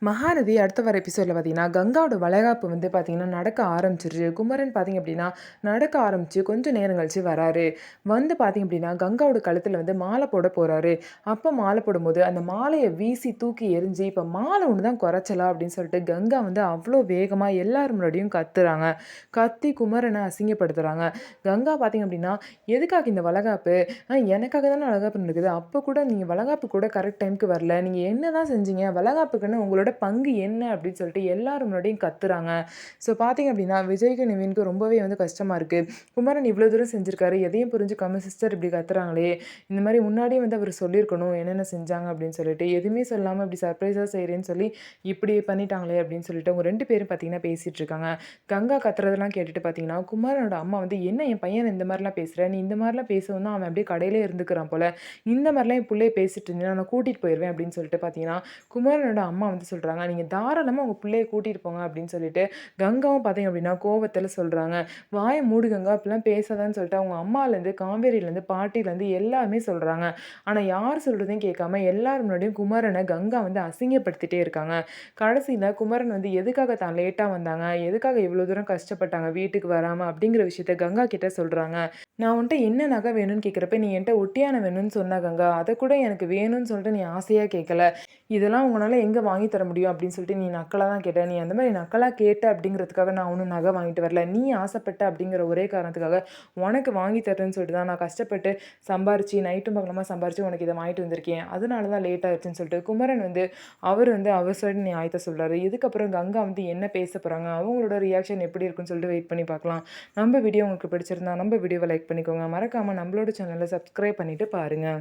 மகாநதி அடுத்த வர எபிசோடில் பார்த்தீங்கன்னா கங்காவோட வளைகாப்பு வந்து பார்த்தீங்கன்னா நடக்க ஆரம்பிச்சிருச்சு. குமரன் பார்த்தீங்க அப்படின்னா நடக்க ஆரம்பித்து கொஞ்சம் நேரம் கழிச்சு வராரு. வந்து பார்த்தீங்க அப்படின்னா கங்காவோட கழுத்தில் வந்து மாலை போட போகிறாரு. அப்போ மாலை போடும்போது அந்த மாலையை வீசி தூக்கி எரிஞ்சு இப்போ மாலை ஒன்று தான் குறைச்சலா அப்படின்னு சொல்லிட்டு கங்கா வந்து அவ்வளோ வேகமாக எல்லாரும் முன்னாடியும் கத்துறாங்க. கத்தி குமரனை அசிங்கப்படுத்துகிறாங்க. கங்கா பார்த்தீங்க அப்படின்னா எதுக்காக இந்த வளைகாப்பு? எனக்காக தானே வளைகாப்பு நடக்குது. அப்போ கூட நீங்கள் வளைகாப்பு கூட கரெக்ட் டைமுக்கு வரல. நீங்கள் என்ன தான் செஞ்சீங்க? வளைகாப்புக்குன்னு உங்களோட பங்கு என்ன அப்படின்னு சொல்லிட்டு எல்லாரும் முன்னாடியும் கத்துறாங்க. ஸோ பார்த்தீங்க அப்படின்னா விஜய்க்கு நிவின்க்கு ரொம்பவே வந்து கஷ்டமா இருக்கு. குமரன் இவ்வளோ தூரம் செஞ்சிருக்காரு, எதையும் புரிஞ்சுக்காம சிஸ்டர் இப்படி கத்துறாங்களே, இந்த மாதிரி முன்னாடியே வந்து அவர் சொல்லியிருக்கணும் என்னென்ன செஞ்சாங்க அப்படின்னு சொல்லிட்டு, எதுவுமே சொல்லாமல் இப்படி சர்ப்ரைஸாக செய்கிறேன்னு சொல்லி இப்படி பண்ணிட்டாங்களே அப்படின்னு சொல்லிட்டு அவங்க ரெண்டு பேரும் பார்த்தீங்கன்னா பேசிட்டு இருக்காங்க. கங்கா கத்துறதெல்லாம் கேட்டுட்டு பார்த்தீங்கன்னா குமரனோட அம்மா வந்து, என்ன என் பையன் இந்த மாதிரிலாம் பேசுகிற, நீ இந்த மாதிரிலாம் பேசவும் தான் அவன் அப்படியே கடையிலே இருந்துக்கிறான் போல, இந்த மாதிரிலாம் என் பிள்ளைய பேசிட்டு இருந்தீங்கன்னா நான் கூட்டிகிட்டு போயிடுவேன் அப்படின்னு சொல்லிட்டு பார்த்தீங்கன்னா குமரனோட அம்மா வந்து சொல்கிறாங்க, நீங்கள் தாராளமாக உங்கள் பிள்ளைய கூட்டிகிட்டு போங்க அப்படின்னு சொல்லிட்டு கங்காவும் பார்த்தீங்க அப்படின்னா கோவத்தில் சொல்கிறாங்க. வாயை மூடு கங்கா, அப்படிலாம் பேசாதான்னு சொல்லிட்டு அவங்க அம்மாலேருந்து காவேரியிலேருந்து பாட்டிலேருந்து எல்லாருமே சொல்கிறாங்க. ஆனால் யார் சொல்கிறதையும் கேட்காம எல்லாரும் முன்னாடியும் குமரனை கங்கா வந்து அசிங்கப்படுத்திட்டே இருக்காங்க. கடைசியில் குமரன் வந்து எதுக்காக தான் லேட்டாக வந்தாங்க, எதுக்காக இவ்வளோ தூரம் கஷ்டப்பட்டாங்க வீட்டுக்கு வராமல் அப்படிங்கிற விஷயத்த கங்கா கிட்ட சொல்கிறாங்க. நான் உன்ட்ட என்ன நகை வேணும்னு கேட்குறப்ப நீ என்கிட்ட ஒட்டியானம் வேணும்னு சொன்ன கங்கா, அதை கூட எனக்கு வேணும்னு சொல்லிட்டு நீ ஆசையாக கேட்கல. இதெல்லாம் உங்களால் எங்கே வாங்கி தர முடியும் அப்படின்னு சொல்லிட்டு நீ நக்கலாக தான் கேட்ட. நீ அந்த மாதிரி நக்கலாக கேட்ட அப்படிங்கிறதுக்காக நான் ஒன்றும் நகை வாங்கிட்டு வரல. நீ ஆசைப்பட்ட அப்படிங்கிற ஒரே காரணத்துக்காக உனக்கு வாங்கி தரேன்னு சொல்லிட்டு தான் நான் கஷ்டப்பட்டு சம்பாரிச்சு நைட்டும் பகலமாக சம்பாரிச்சு உனக்கு இதை வாங்கிட்டு வந்திருக்கேன். அதனால தான் லேட் ஆயிடுச்சுன்னு சொல்லிட்டு குமரன் வந்து அவர் சைடு நியாயத்தை சொல்கிறாரு. இதுக்கப்புறம் கங்கா வந்து என்ன பேச போகிறாங்க, அவங்களோட ரியாக்ஷன் எப்படி இருக்குன்னு சொல்லிட்டு வெயிட் பண்ணி பார்க்கலாம். நம்ம வீடியோ உங்களுக்கு பிடிச்சிருந்தா நம்ம வீடியோவை லைக் பண்ணிக்கோங்க. மறக்காமல் நம்மளோட சேனலை சப்ஸ்கிரைப் பண்ணிவிட்டு பாருங்கள்.